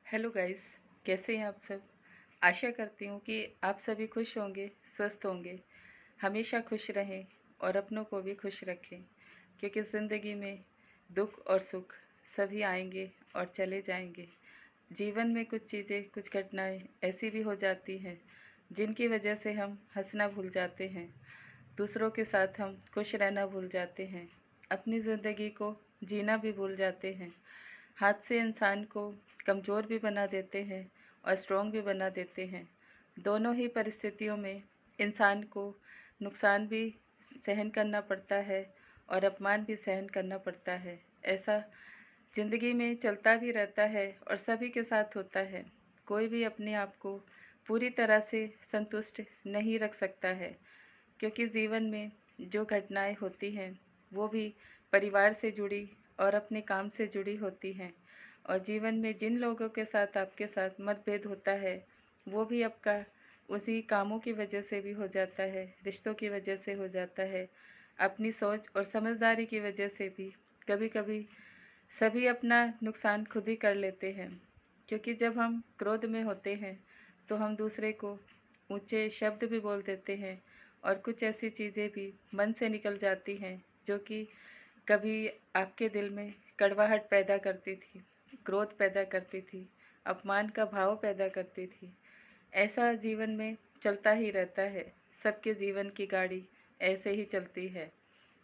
Hello guys. कैसे हैं आप सब। आशा करती हूँ कि आप सभी खुश होंगे, स्वस्थ होंगे, हमेशा खुश रहें और अपनों को भी खुश रखें, क्योंकि ज़िंदगी में दुख और सुख सभी आएंगे और चले जाएंगे। जीवन में कुछ चीज़ें, कुछ घटनाएं ऐसी भी हो जाती हैं जिनकी वजह से हम हंसना भूल जाते हैं, दूसरों के साथ हम खुश रहना भूल जाते हैं, अपनी ज़िंदगी को जीना भी भूल जाते हैं। हादसे इंसान को कमज़ोर भी बना देते हैं और स्ट्रॉन्ग भी बना देते हैं। दोनों ही परिस्थितियों में इंसान को नुकसान भी सहन करना पड़ता है और अपमान भी सहन करना पड़ता है। ऐसा ज़िंदगी में चलता भी रहता है और सभी के साथ होता है। कोई भी अपने आप को पूरी तरह से संतुष्ट नहीं रख सकता है, क्योंकि जीवन में जो घटनाएं होती हैं वो भी परिवार से जुड़ी और अपने काम से जुड़ी होती हैं। और जीवन में जिन लोगों के साथ आपके साथ मतभेद होता है वो भी आपका उसी कामों की वजह से भी हो जाता है, रिश्तों की वजह से हो जाता है, अपनी सोच और समझदारी की वजह से भी कभी कभी सभी अपना नुकसान खुद ही कर लेते हैं। क्योंकि जब हम क्रोध में होते हैं तो हम दूसरे को ऊंचे शब्द भी बोल देते हैं और कुछ ऐसी चीज़ें भी मन से निकल जाती हैं जो कि कभी आपके दिल में कड़वाहट पैदा करती थी, क्रोध पैदा करती थी, अपमान का भाव पैदा करती थी। ऐसा जीवन में चलता ही रहता है। सबके जीवन की गाड़ी ऐसे ही चलती है।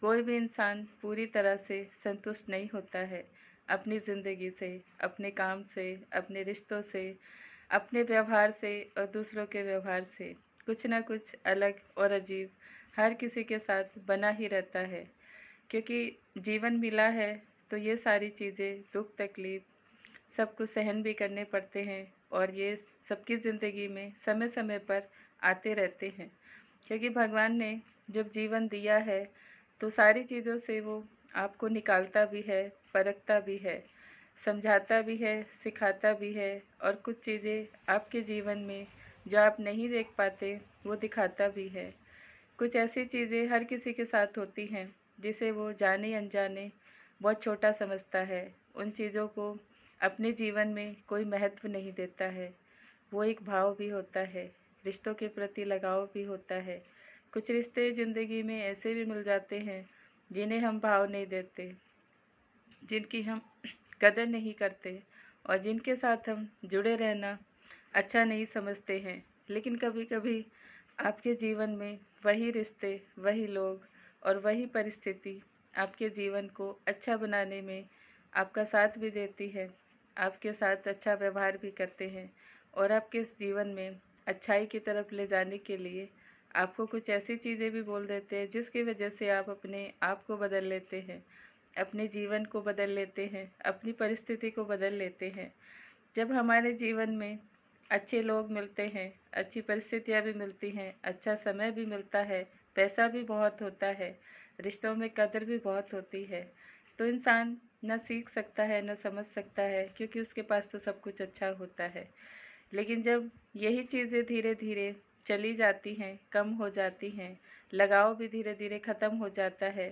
कोई भी इंसान पूरी तरह से संतुष्ट नहीं होता है अपनी ज़िंदगी से, अपने काम से, अपने रिश्तों से, अपने व्यवहार से और दूसरों के व्यवहार से। कुछ ना कुछ अलग और अजीब हर किसी के साथ बना ही रहता है, क्योंकि जीवन मिला है तो ये सारी चीज़ें, दुख तकलीफ़ सब कुछ सहन भी करने पड़ते हैं और ये सबकी ज़िंदगी में समय समय पर आते रहते हैं। क्योंकि भगवान ने जब जीवन दिया है तो सारी चीज़ों से वो आपको निकालता भी है, परखता भी है, समझाता भी है, सिखाता भी है और कुछ चीज़ें आपके जीवन में जो आप नहीं देख पाते वो दिखाता भी है। कुछ ऐसी चीज़ें हर किसी के साथ होती हैं जिसे वो जाने अनजाने बहुत छोटा समझता है। उन चीज़ों को अपने जीवन में कोई महत्व नहीं देता है। वो एक भाव भी होता है, रिश्तों के प्रति लगाव भी होता है। कुछ रिश्ते ज़िंदगी में ऐसे भी मिल जाते हैं जिन्हें हम भाव नहीं देते, जिनकी हम कदर नहीं करते और जिनके साथ हम जुड़े रहना अच्छा नहीं समझते हैं। लेकिन कभी कभी आपके जीवन में वही रिश्ते, वही लोग और वही परिस्थिति आपके जीवन को अच्छा बनाने में आपका साथ भी देती है, आपके साथ अच्छा व्यवहार भी करते हैं और आपके इस जीवन में अच्छाई की तरफ ले जाने के लिए आपको कुछ ऐसी चीज़ें भी बोल देते हैं जिसकी वजह से आप अपने आप को बदल लेते हैं, अपने जीवन को बदल लेते हैं, अपनी परिस्थिति को बदल लेते हैं। जब हमारे जीवन में अच्छे लोग मिलते हैं, अच्छी परिस्थितियाँ भी मिलती हैं, अच्छा समय भी मिलता है, पैसा भी बहुत होता है, रिश्तों में कदर भी बहुत होती है, तो इंसान न सीख सकता है न समझ सकता है, क्योंकि उसके पास तो सब कुछ अच्छा होता है। लेकिन जब यही चीज़ें धीरे धीरे चली जाती हैं, कम हो जाती हैं, लगाव भी धीरे धीरे ख़त्म हो जाता है,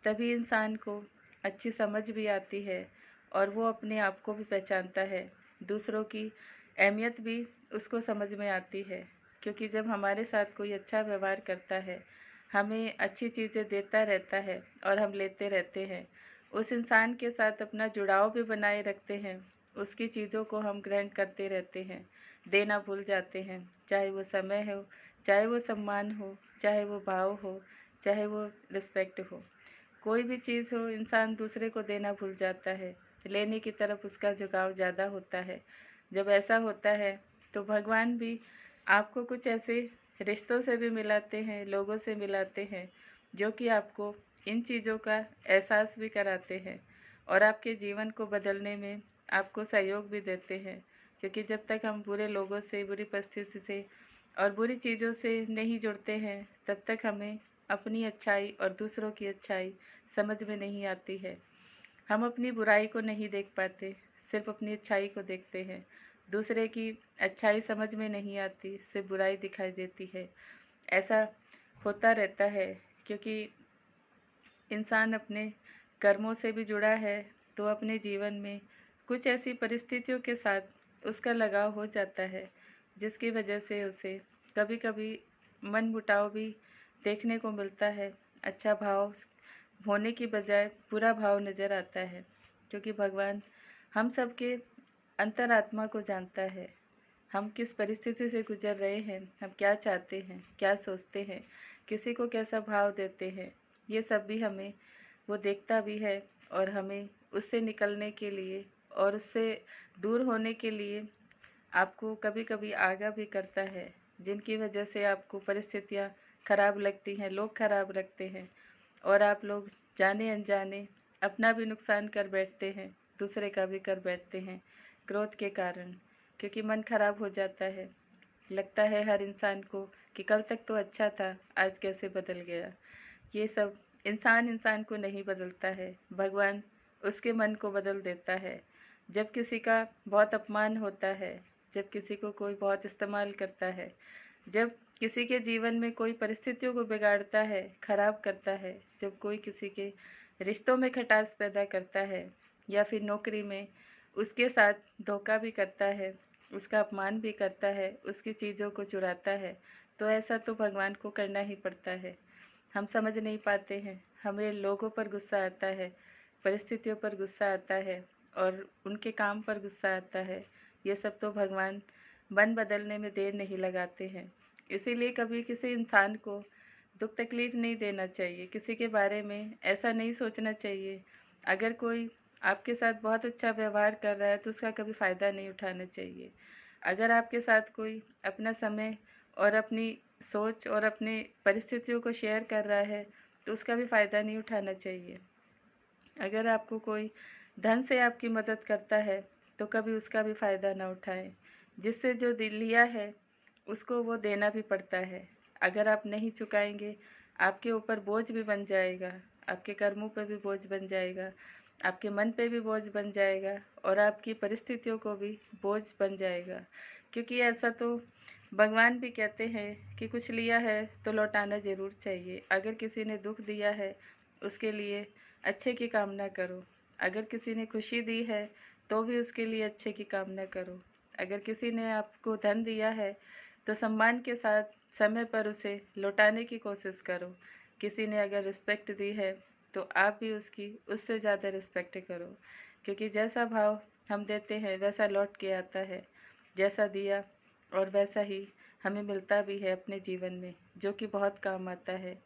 तभी इंसान को अच्छी समझ भी आती है और वो अपने आप को भी पहचानता है, दूसरों की अहमियत भी उसको समझ में आती है। क्योंकि जब हमारे साथ कोई अच्छा व्यवहार करता है, हमें अच्छी चीज़ें देता रहता है और हम लेते रहते हैं, उस इंसान के साथ अपना जुड़ाव भी बनाए रखते हैं, उसकी चीज़ों को हम ग्रहण करते रहते हैं, देना भूल जाते हैं, चाहे वो समय हो, चाहे वो सम्मान हो, चाहे वो भाव हो, चाहे वो रिस्पेक्ट हो। कोई भी चीज़ हो, इंसान दूसरे को देना भूल जाता है, लेने की तरफ उसका झुकाव ज़्यादा होता है। जब ऐसा होता है तो भगवान भी आपको कुछ ऐसे रिश्तों से भी मिलाते हैं, लोगों से मिलाते हैं, जो कि आपको इन चीज़ों का एहसास भी कराते हैं और आपके जीवन को बदलने में आपको सहयोग भी देते हैं। क्योंकि जब तक हम बुरे लोगों से, बुरी परिस्थिति से और बुरी चीज़ों से नहीं जुड़ते हैं, तब तक हमें अपनी अच्छाई और दूसरों की अच्छाई समझ में नहीं आती है। हम अपनी बुराई को नहीं देख पाते, सिर्फ अपनी अच्छाई को देखते हैं। दूसरे की अच्छाई समझ में नहीं आती, सिर्फ बुराई दिखाई देती है। ऐसा होता रहता है क्योंकि इंसान अपने कर्मों से भी जुड़ा है, तो अपने जीवन में कुछ ऐसी परिस्थितियों के साथ उसका लगाव हो जाता है, जिसकी वजह से उसे कभी कभी मन मुटाव भी देखने को मिलता है। अच्छा भाव होने की बजाय बुरा भाव नज़र आता है, क्योंकि भगवान हम सबके अंतरात्मा को जानता है। हम किस परिस्थिति से गुजर रहे हैं, हम क्या चाहते हैं, क्या सोचते हैं, किसी को कैसा भाव देते हैं, ये सब भी हमें वो देखता भी है। और हमें उससे निकलने के लिए और उससे दूर होने के लिए आपको कभी कभी आगाह भी करता है, जिनकी वजह से आपको परिस्थितियाँ खराब लगती हैं, लोग खराब लगते हैं, और आप लोग जाने अनजाने अपना भी नुकसान कर बैठते हैं, दूसरे का भी कर बैठते हैं क्रोध के कारण। क्योंकि मन खराब हो जाता है, लगता है हर इंसान को कि कल तक तो अच्छा था, आज कैसे बदल गया। ये सब इंसान इंसान को नहीं बदलता है, भगवान उसके मन को बदल देता है। जब किसी का बहुत अपमान होता है, जब किसी को कोई बहुत इस्तेमाल करता है, जब किसी के जीवन में कोई परिस्थितियों को बिगाड़ता है, खराब करता है, जब कोई किसी के रिश्तों में खटास पैदा करता है, या फिर नौकरी में उसके साथ धोखा भी करता है, उसका अपमान भी करता है, उसकी चीज़ों को चुराता है, तो ऐसा तो भगवान को करना ही पड़ता है। हम समझ नहीं पाते हैं, हमें लोगों पर गुस्सा आता है, परिस्थितियों पर गुस्सा आता है, और उनके काम पर गुस्सा आता है। ये सब तो भगवान मन बदलने में देर नहीं लगाते हैं। इसीलिए कभी किसी इंसान को दुख तकलीफ नहीं देना चाहिए, किसी के बारे में ऐसा नहीं सोचना चाहिए। अगर कोई आपके साथ बहुत अच्छा व्यवहार कर रहा है तो उसका कभी फ़ायदा नहीं उठाना चाहिए। अगर आपके साथ कोई अपना समय और अपनी सोच और अपनी परिस्थितियों को शेयर कर रहा है तो उसका भी फ़ायदा नहीं उठाना चाहिए। अगर आपको कोई धन से आपकी मदद करता है तो कभी उसका भी फ़ायदा ना उठाएं। जिससे जो लिया है उसको वो देना भी पड़ता है। अगर आप नहीं चुकाएंगे, आपके ऊपर बोझ भी बन जाएगा, आपके कर्मों पर भी बोझ बन जाएगा, आपके मन पे भी बोझ बन जाएगा, और आपकी परिस्थितियों को भी बोझ बन जाएगा। क्योंकि ऐसा तो भगवान भी कहते हैं कि कुछ लिया है तो लौटाना ज़रूर चाहिए। अगर किसी ने दुख दिया है उसके लिए अच्छे की कामना करो। अगर किसी ने खुशी दी है तो भी उसके लिए अच्छे की कामना करो। अगर किसी ने आपको धन दिया है तो सम्मान के साथ समय पर उसे लौटाने की कोशिश करो। किसी ने अगर रिस्पेक्ट दी है तो आप भी उसकी उससे ज़्यादा रिस्पेक्ट करो, क्योंकि जैसा भाव हम देते हैं वैसा लौट के आता है। जैसा दिया और वैसा ही हमें मिलता भी है अपने जीवन में, जो कि बहुत काम आता है।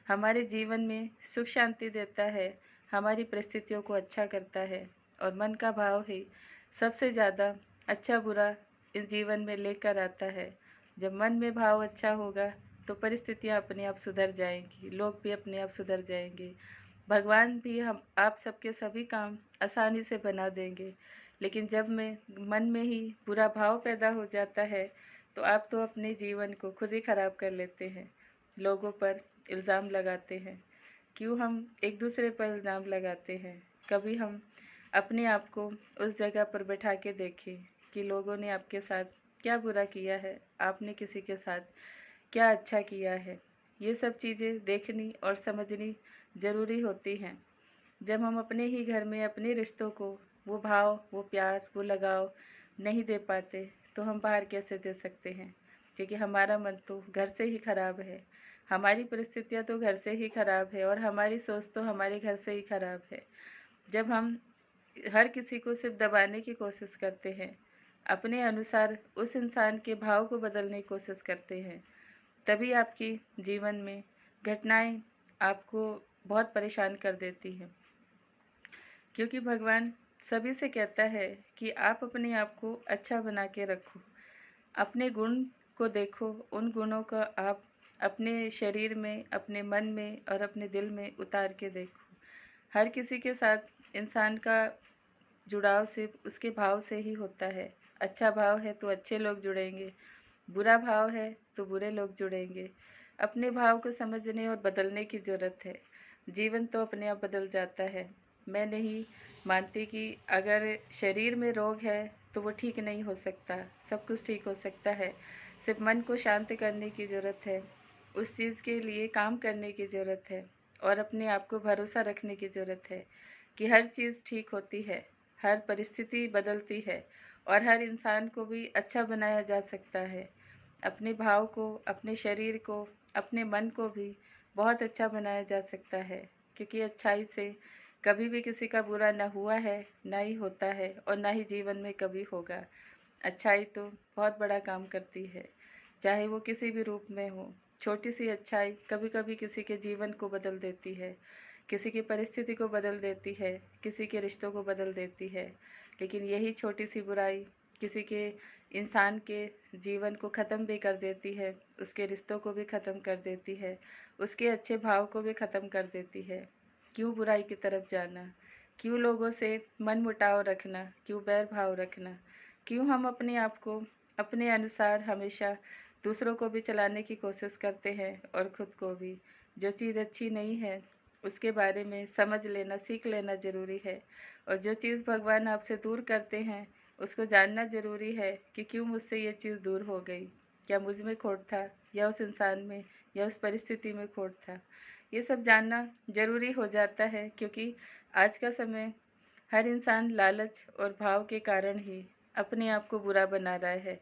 हमारे जीवन में सुख शांति देता है, हमारी परिस्थितियों को अच्छा करता है, और मन का भाव ही सबसे ज़्यादा अच्छा बुरा इस जीवन में लेकर आता है। जब मन में भाव अच्छा होगा तो परिस्थितियाँ अपने आप सुधर जाएंगी, लोग भी अपने आप सुधर जाएंगे, भगवान भी हम आप सबके सभी काम आसानी से बना देंगे। लेकिन जब मन में ही बुरा भाव पैदा हो जाता है तो आप तो अपने जीवन को खुद ही खराब कर लेते हैं, लोगों पर इल्ज़ाम लगाते हैं। क्यों हम एक दूसरे पर इल्ज़ाम लगाते हैं? कभी हम अपने आप को उस जगह पर बैठा के देखें कि लोगों ने आपके साथ क्या बुरा किया है, आपने किसी के साथ क्या अच्छा किया है। ये सब चीज़ें देखनी और समझनी ज़रूरी होती हैं। जब हम अपने ही घर में अपने रिश्तों को वो भाव, वो प्यार, वो लगाव नहीं दे पाते तो हम बाहर कैसे दे सकते हैं? क्योंकि हमारा मन तो घर से ही खराब है, हमारी परिस्थितियाँ तो घर से ही खराब है, और हमारी सोच तो हमारे घर से ही खराब है। जब हम हर किसी को सिर्फ दबाने की कोशिश करते हैं, अपने अनुसार उस इंसान के भाव को बदलने की कोशिश करते हैं, तभी आपकी जीवन में घटनाएं आपको बहुत परेशान कर देती हैं। क्योंकि भगवान सभी से कहता है कि आप अपने आप को अच्छा बना के रखो, अपने गुण को देखो, उन गुणों का आप अपने शरीर में, अपने मन में और अपने दिल में उतार के देखो। हर किसी के साथ इंसान का जुड़ाव सिर्फ उसके भाव से ही होता है। अच्छा भाव है तो अच्छे लोग जुड़ेंगे, बुरा भाव है तो बुरे लोग जुड़ेंगे। अपने भाव को समझने और बदलने की ज़रूरत है। जीवन तो अपने आप बदल जाता है। मैं नहीं मानती कि अगर शरीर में रोग है तो वो ठीक नहीं हो सकता, सब कुछ ठीक हो सकता है। सिर्फ मन को शांत करने की ज़रूरत है, उस चीज़ के लिए काम करने की ज़रूरत है, और अपने आप को भरोसा रखने की ज़रूरत है कि हर चीज़ ठीक होती है, हर परिस्थिति बदलती है, और हर इंसान को भी अच्छा बनाया जा सकता है। अपने भाव को, अपने शरीर को, अपने मन को भी बहुत अच्छा बनाया जा सकता है, क्योंकि अच्छाई से कभी भी किसी का बुरा ना हुआ है, ना ही होता है और ना ही जीवन में कभी होगा। अच्छाई तो बहुत बड़ा काम करती है, चाहे वो किसी भी रूप में हो। छोटी सी अच्छाई कभी कभी किसी के जीवन को बदल देती है, किसी की परिस्थिति को बदल देती है, किसी के रिश्तों को बदल देती है। लेकिन यही छोटी सी बुराई किसी के इंसान के जीवन को ख़त्म भी कर देती है, उसके रिश्तों को भी ख़त्म कर देती है, उसके अच्छे भाव को भी ख़त्म कर देती है। क्यों बुराई की तरफ जाना, क्यों लोगों से मन मुटाव रखना, क्यों बैर भाव रखना, क्यों हम अपने आप को अपने अनुसार हमेशा दूसरों को भी चलाने की कोशिश करते हैं और खुद को भी। जो चीज़ अच्छी नहीं है उसके बारे में समझ लेना, सीख लेना ज़रूरी है। और जो चीज़ भगवान आपसे दूर करते हैं उसको जानना ज़रूरी है कि क्यों मुझसे ये चीज़ दूर हो गई। क्या मुझ में खोट था, या उस इंसान में, या उस परिस्थिति में खोट था। ये सब जानना ज़रूरी हो जाता है, क्योंकि आज का समय हर इंसान लालच और भाव के कारण ही अपने आप को बुरा बना रहा है,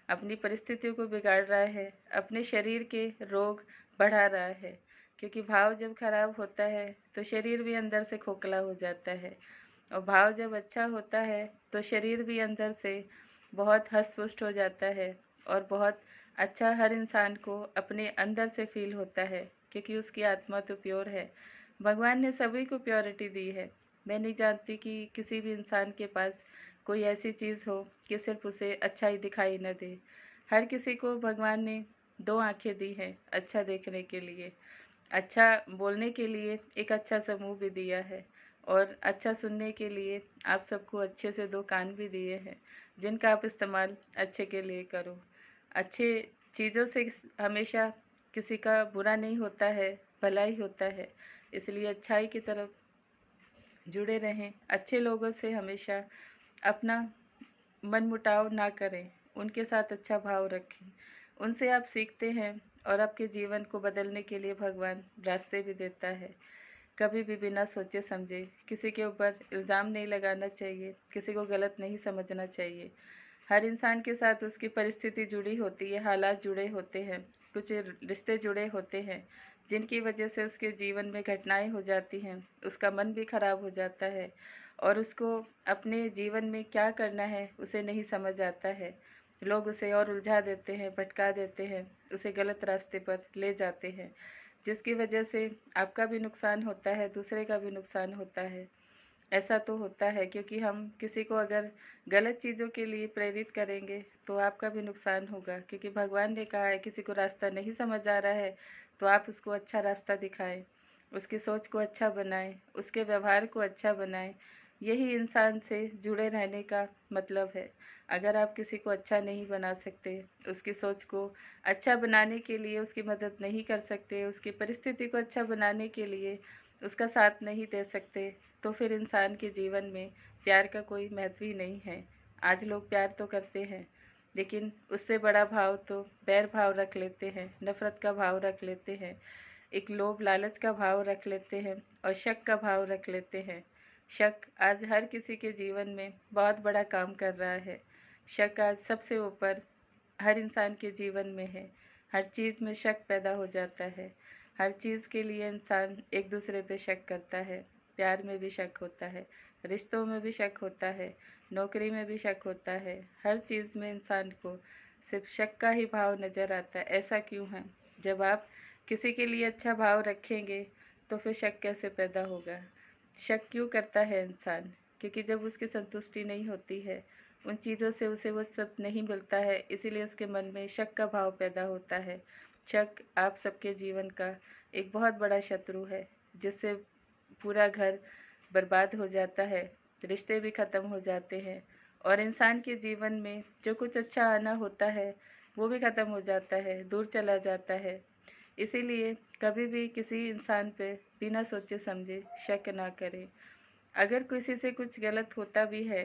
अपनी परिस्थितियों को बिगाड़ रहा है, अपने शरीर के रोग बढ़ा रहा है। क्योंकि भाव जब खराब होता है तो शरीर भी अंदर से खोखला हो जाता है, और भाव जब अच्छा होता है तो शरीर भी अंदर से बहुत हष्ट-पुष्ट हो जाता है, और बहुत अच्छा हर इंसान को अपने अंदर से फ़ील होता है, क्योंकि उसकी आत्मा तो प्योर है। भगवान ने सभी को प्योरिटी दी है। मैं नहीं जानती कि किसी भी इंसान के पास कोई ऐसी चीज़ हो कि सिर्फ उसे अच्छाई दिखाई न दे। हर किसी को भगवान ने 2 आँखें दी हैं अच्छा देखने के लिए, अच्छा बोलने के लिए एक अच्छा सा मुँह भी दिया है, और अच्छा सुनने के लिए आप सबको अच्छे से 2 कान भी दिए हैं, जिनका आप इस्तेमाल अच्छे के लिए करो। अच्छे चीज़ों से हमेशा किसी का बुरा नहीं होता है, भला ही होता है। इसलिए अच्छाई की तरफ जुड़े रहें, अच्छे लोगों से हमेशा अपना मनमुटाव ना करें, उनके साथ अच्छा भाव रखें। उनसे आप सीखते हैं, और आपके जीवन को बदलने के लिए भगवान रास्ते भी देता है। कभी भी बिना सोचे समझे किसी के ऊपर इल्ज़ाम नहीं लगाना चाहिए, किसी को गलत नहीं समझना चाहिए। हर इंसान के साथ उसकी परिस्थिति जुड़ी होती है, हालात जुड़े होते हैं, कुछ रिश्ते जुड़े होते हैं, जिनकी वजह से उसके जीवन में घटनाएँ हो जाती हैं, उसका मन भी खराब हो जाता है, और उसको अपने जीवन में क्या करना है उसे नहीं समझ आता है। लोग उसे और उलझा देते हैं, भटका देते हैं, उसे गलत रास्ते पर ले जाते हैं, जिसकी वजह से आपका भी नुकसान होता है, दूसरे का भी नुकसान होता है। ऐसा तो होता है, क्योंकि हम किसी को अगर गलत चीज़ों के लिए प्रेरित करेंगे तो आपका भी नुकसान होगा, क्योंकि भगवान ने कहा है किसी को रास्ता नहीं समझ आ रहा है तो आप उसको अच्छा रास्ता दिखाएं, उसकी सोच को अच्छा बनाएं, उसके व्यवहार को अच्छा बनाएं। यही इंसान से जुड़े रहने का मतलब है। अगर आप किसी को अच्छा नहीं बना सकते, उसकी सोच को अच्छा बनाने के लिए उसकी मदद नहीं कर सकते, उसकी परिस्थिति को अच्छा बनाने के लिए उसका साथ नहीं दे सकते, तो फिर इंसान के जीवन में प्यार का कोई महत्व ही नहीं है। आज लोग प्यार तो करते हैं, लेकिन उससे बड़ा भाव तो बैर भाव रख लेते हैं, नफ़रत का भाव रख लेते हैं, एक लोभ लालच का भाव रख लेते हैं, और शक का भाव रख लेते हैं। शक आज हर किसी के जीवन में बहुत बड़ा काम कर रहा है। शक आज सबसे ऊपर हर इंसान के जीवन में है। हर चीज़ में शक पैदा हो जाता है। हर चीज़ के लिए इंसान एक दूसरे पे शक करता है। प्यार में भी शक होता है, रिश्तों में भी शक होता है, नौकरी में भी शक होता है। हर चीज़ में इंसान को सिर्फ शक का ही भाव नज़र आता है। ऐसा क्यों है? जब आप किसी के लिए अच्छा भाव रखेंगे तो फिर शक कैसे पैदा होगा? शक क्यों करता है इंसान? क्योंकि जब उसकी संतुष्टि नहीं होती है, उन चीज़ों से उसे वो सब नहीं मिलता है, इसीलिए उसके मन में शक का भाव पैदा होता है। शक आप सबके जीवन का एक बहुत बड़ा शत्रु है, जिससे पूरा घर बर्बाद हो जाता है, रिश्ते भी ख़त्म हो जाते हैं, और इंसान के जीवन में जो कुछ अच्छा आना होता है, वो भी ख़त्म हो जाता है, दूर चला जाता है। इसीलिए कभी भी किसी इंसान पे बिना सोचे समझे शक ना करें। अगर किसी से कुछ गलत होता भी है,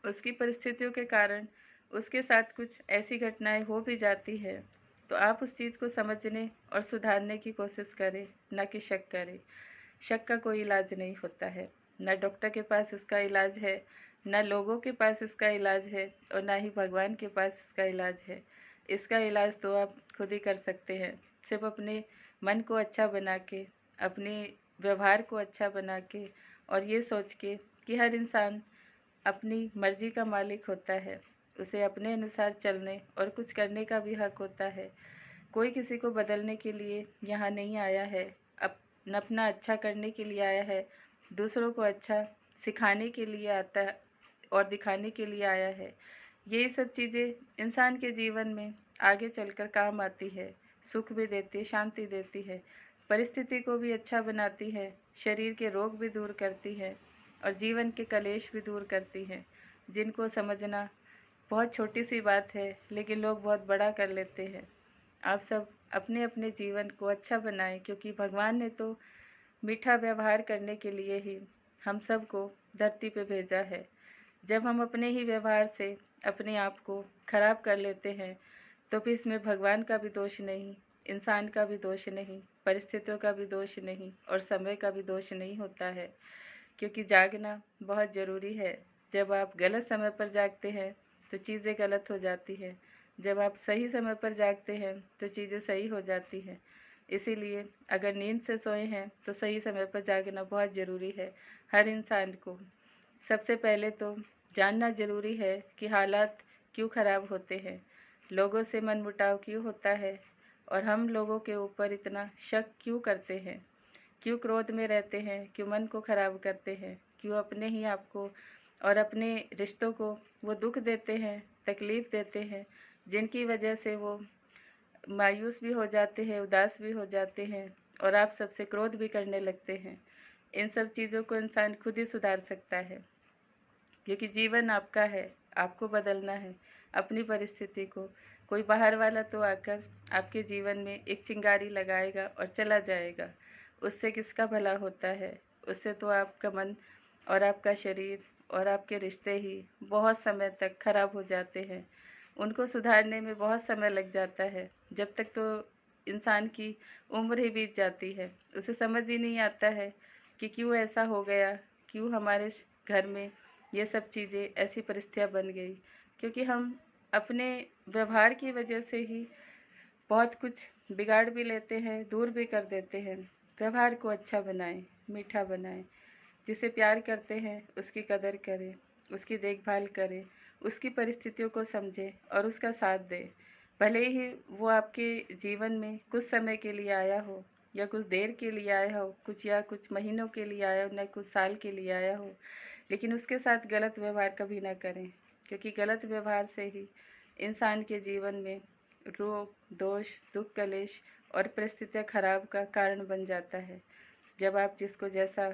उसकी परिस्थितियों के कारण उसके साथ कुछ ऐसी घटनाएं हो भी जाती है, तो आप उस चीज़ को समझने और सुधारने की कोशिश करें, ना कि शक करें। शक का कोई इलाज नहीं होता है, ना डॉक्टर के पास इसका इलाज है, ना लोगों के पास इसका इलाज है और ना ही भगवान के पास इसका इलाज है। इसका इलाज तो आप खुद ही कर सकते हैं, सिर्फ अपने मन को अच्छा बना के, अपने व्यवहार को अच्छा बना के, और ये सोच के कि हर इंसान अपनी मर्जी का मालिक होता है, उसे अपने अनुसार चलने और कुछ करने का भी हक होता है। कोई किसी को बदलने के लिए यहाँ नहीं आया है, अपना अच्छा करने के लिए आया है, दूसरों को अच्छा सिखाने के लिए आता है और दिखाने के लिए आया है। ये सब चीज़ें इंसान के जीवन में आगे चलकर काम आती है, सुख भी देती है, शांति देती है, परिस्थिति को भी अच्छा बनाती है, शरीर के रोग भी दूर करती है और जीवन के कलेश भी दूर करती है, जिनको समझना बहुत छोटी सी बात है लेकिन लोग बहुत बड़ा कर लेते हैं। आप सब अपने अपने जीवन को अच्छा बनाएं, क्योंकि भगवान ने तो मीठा व्यवहार करने के लिए ही हम सबको धरती पे भेजा है। जब हम अपने ही व्यवहार से अपने आप को खराब कर लेते हैं तो फिर इसमें भगवान का भी दोष नहीं, इंसान का भी दोष नहीं, परिस्थितियों का भी दोष नहीं और समय का भी दोष नहीं होता है। क्योंकि जागना बहुत ज़रूरी है। जब आप गलत समय पर जागते हैं तो चीज़ें गलत हो जाती हैं, जब आप सही समय पर जागते हैं तो चीज़ें सही हो जाती हैं। इसीलिए अगर नींद से सोए हैं तो सही समय पर जागना बहुत ज़रूरी है हर इंसान को। सबसे पहले तो जानना ज़रूरी है कि हालात क्यों ख़राब होते हैं, लोगों से मनमुटाव क्यों होता है और हम लोगों के ऊपर इतना शक क्यों करते हैं, क्यों क्रोध में रहते हैं, क्यों मन को ख़राब करते हैं, क्यों अपने ही आप को और अपने रिश्तों को वो दुख देते हैं, तकलीफ़ देते हैं, जिनकी वजह से वो मायूस भी हो जाते हैं, उदास भी हो जाते हैं और आप सबसे क्रोध भी करने लगते हैं। इन सब चीज़ों को इंसान खुद ही सुधार सकता है, क्योंकि जीवन आपका है, आपको बदलना है अपनी परिस्थिति को। कोई बाहर वाला तो आकर आपके जीवन में एक चिंगारी लगाएगा और चला जाएगा, उससे किसका भला होता है? उससे तो आपका मन और आपका शरीर और आपके रिश्ते ही बहुत समय तक खराब हो जाते हैं। उनको सुधारने में बहुत समय लग जाता है, जब तक तो इंसान की उम्र ही बीत जाती है। उसे समझ ही नहीं आता है कि क्यों ऐसा हो गया, क्यों हमारे घर में ये सब चीज़ें, ऐसी परिस्थितियाँ बन गई, क्योंकि हम अपने व्यवहार की वजह से ही बहुत कुछ बिगाड़ भी लेते हैं, दूर भी कर देते हैं। व्यवहार को अच्छा बनाएं, मीठा बनाएं, जिसे प्यार करते हैं उसकी कदर करें, उसकी देखभाल करें, उसकी परिस्थितियों को समझें और उसका साथ दें। भले ही वो आपके जीवन में कुछ समय के लिए आया हो या कुछ देर के लिए आया हो, कुछ महीनों के लिए आया हो, न कुछ साल के लिए आया हो, लेकिन उसके साथ गलत व्यवहार कभी ना करें, क्योंकि गलत व्यवहार से ही इंसान के जीवन में रोग, दोष, दुख, कलेश और परिस्थितियाँ खराब का कारण बन जाता है। जब आप जिसको जैसा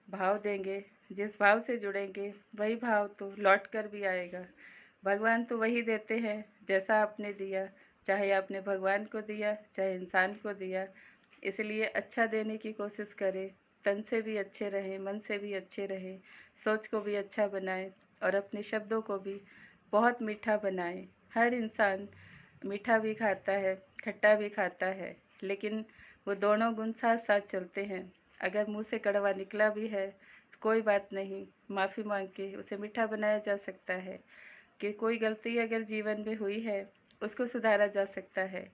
भाव देंगे, जिस भाव से जुड़ेंगे, वही भाव तो लौट कर भी आएगा। भगवान तो वही देते हैं जैसा आपने दिया, चाहे आपने भगवान को दिया, चाहे इंसान को दिया। इसलिए अच्छा देने की कोशिश करें, तन से भी अच्छे रहें, मन से भी अच्छे रहें, सोच को भी अच्छा बनाएं और अपने शब्दों को भी बहुत मीठा बनाएं। हर इंसान मीठा भी खाता है, खट्टा भी खाता है, लेकिन वो दोनों गुण साथ साथ चलते हैं। अगर मुंह से कड़वा निकला भी है तो कोई बात नहीं, माफ़ी मांग के उसे मीठा बनाया जा सकता है। कि कोई गलती अगर जीवन में हुई है उसको सुधारा जा सकता है।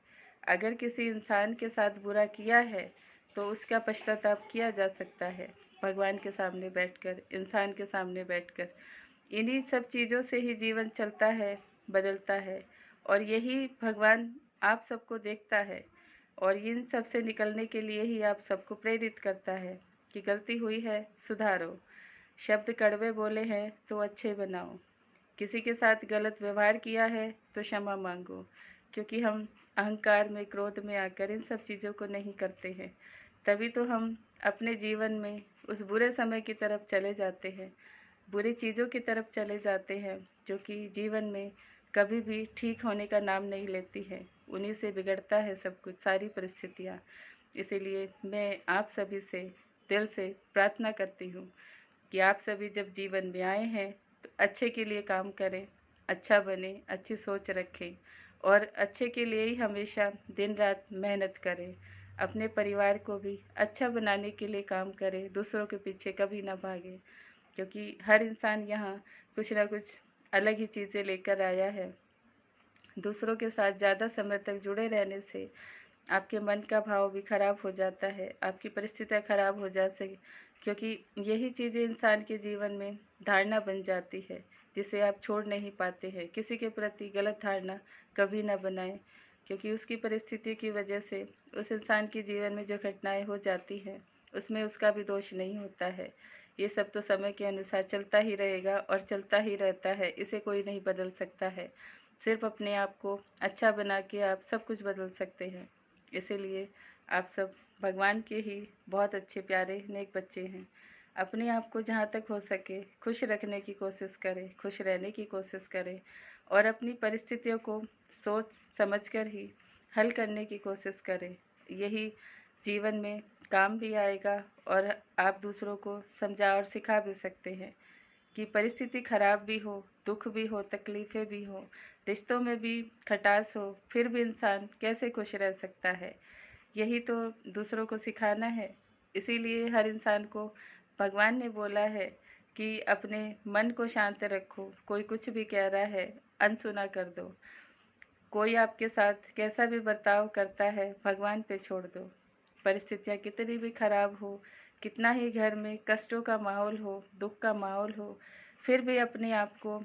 अगर किसी इंसान के साथ बुरा किया है तो उसका पश्चाताप किया जा सकता है, भगवान के सामने बैठकर, इंसान के सामने बैठकर। इन्हीं सब चीज़ों से ही जीवन चलता है, बदलता है, और यही भगवान आप सबको देखता है और इन सब से निकलने के लिए ही आप सबको प्रेरित करता है कि गलती हुई है, सुधारो। शब्द कड़वे बोले हैं तो अच्छे बनाओ। किसी के साथ गलत व्यवहार किया है तो क्षमा मांगो, क्योंकि हम अहंकार में, क्रोध में आकर इन सब चीज़ों को नहीं करते हैं। तभी तो हम अपने जीवन में उस बुरे समय की तरफ चले जाते हैं, बुरी चीज़ों की तरफ चले जाते हैं, जो कि जीवन में कभी भी ठीक होने का नाम नहीं लेती है। उन्हीं से बिगड़ता है सब कुछ, सारी परिस्थितियाँ। इसीलिए मैं आप सभी से दिल से प्रार्थना करती हूँ कि आप सभी जब जीवन में आए हैं तो अच्छे के लिए काम करें, अच्छा बने, अच्छी सोच रखें और अच्छे के लिए ही हमेशा दिन रात मेहनत करें। अपने परिवार को भी अच्छा बनाने के लिए काम करें, दूसरों के पीछे कभी ना भागें। क्योंकि हर इंसान यहाँ कुछ ना कुछ अलग ही चीज़ें लेकर आया है। दूसरों के साथ ज़्यादा समय तक जुड़े रहने से आपके मन का भाव भी खराब हो जाता है, आपकी परिस्थितियाँ खराब हो जा सके, क्योंकि यही चीज़ें इंसान के जीवन में धारणा बन जाती है, जिसे आप छोड़ नहीं पाते हैं। किसी के प्रति गलत धारणा कभी ना बनाएं, क्योंकि उसकी परिस्थिति की वजह से उस इंसान के जीवन में जो घटनाएं हो जाती हैं, उसमें उसका भी दोष नहीं होता है। ये सब तो समय के अनुसार चलता ही रहेगा और चलता ही रहता है, इसे कोई नहीं बदल सकता है। सिर्फ अपने आप को अच्छा बना के आप सब कुछ बदल सकते हैं। इसीलिए आप सब भगवान के ही बहुत अच्छे प्यारे नेक बच्चे हैं। अपने आप को जहाँ तक हो सके खुश रखने की कोशिश करें, खुश रहने की कोशिश करें और अपनी परिस्थितियों को सोच समझकर ही हल करने की कोशिश करें। यही जीवन में काम भी आएगा और आप दूसरों को समझा और सिखा भी सकते हैं कि परिस्थिति खराब भी हो, दुख भी हो, तकलीफ़ें भी हो, रिश्तों में भी खटास हो, फिर भी इंसान कैसे खुश रह सकता है। यही तो दूसरों को सिखाना है। इसीलिए हर इंसान को भगवान ने बोला है कि अपने मन को शांत रखो, कोई कुछ भी कह रहा है अनसुना कर दो। कोई आपके साथ कैसा भी बर्ताव करता है, भगवान पे छोड़ दो। परिस्थितियाँ कितनी भी खराब हो, कितना ही घर में कष्टों का माहौल हो, दुख का माहौल हो, फिर भी अपने आप को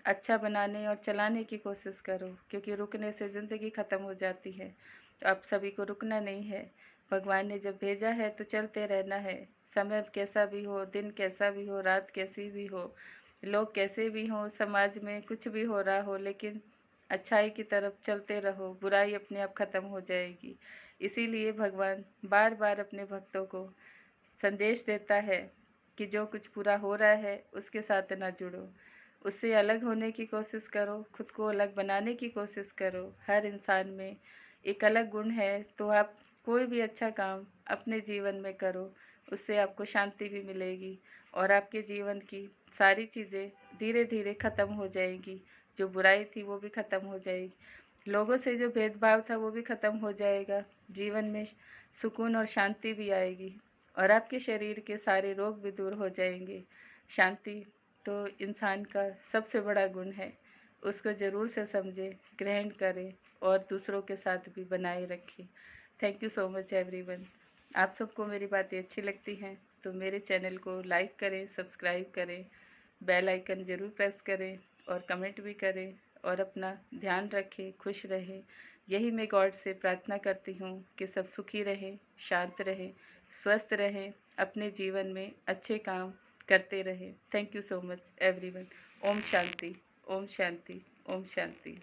अच्छा बनाने और चलाने की कोशिश करो, क्योंकि रुकने से ज़िंदगी ख़त्म हो जाती है। तो आप सभी को रुकना नहीं है। भगवान ने जब भेजा है तो चलते रहना है। समय कैसा भी हो, दिन कैसा भी हो, रात कैसी भी हो, लोग कैसे भी हों, समाज में कुछ भी हो रहा हो, लेकिन अच्छाई की तरफ चलते रहो, बुराई अपने आप ख़त्म हो जाएगी। इसीलिए भगवान बार बार अपने भक्तों को संदेश देता है कि जो कुछ बुरा हो रहा है उसके साथ ना जुड़ो, उससे अलग होने की कोशिश करो, खुद को अलग बनाने की कोशिश करो। हर इंसान में एक अलग गुण है, तो आप कोई भी अच्छा काम अपने जीवन में करो, उससे आपको शांति भी मिलेगी और आपके जीवन की सारी चीज़ें धीरे धीरे ख़त्म हो जाएंगी। जो बुराई थी वो भी ख़त्म हो जाएगी, लोगों से जो भेदभाव था वो भी ख़त्म हो जाएगा, जीवन में सुकून और शांति भी आएगी और आपके शरीर के सारे रोग भी दूर हो जाएंगे। शांति तो इंसान का सबसे बड़ा गुण है, उसको ज़रूर से समझें, ग्रहण करें और दूसरों के साथ भी बनाए रखें। Thank you so much everyone. आप सबको मेरी बातें अच्छी लगती हैं तो मेरे चैनल को लाइक करें, सब्सक्राइब करें, बेल आइकन ज़रूर प्रेस करें और कमेंट भी करें और अपना ध्यान रखें, खुश रहें। यही मैं गॉड से प्रार्थना करती हूँ कि सब सुखी रहें, शांत रहें, स्वस्थ रहें, अपने जीवन में अच्छे काम करते रहें। Thank you so much everyone. ओम शांति, ओम शांति, ओम शांति।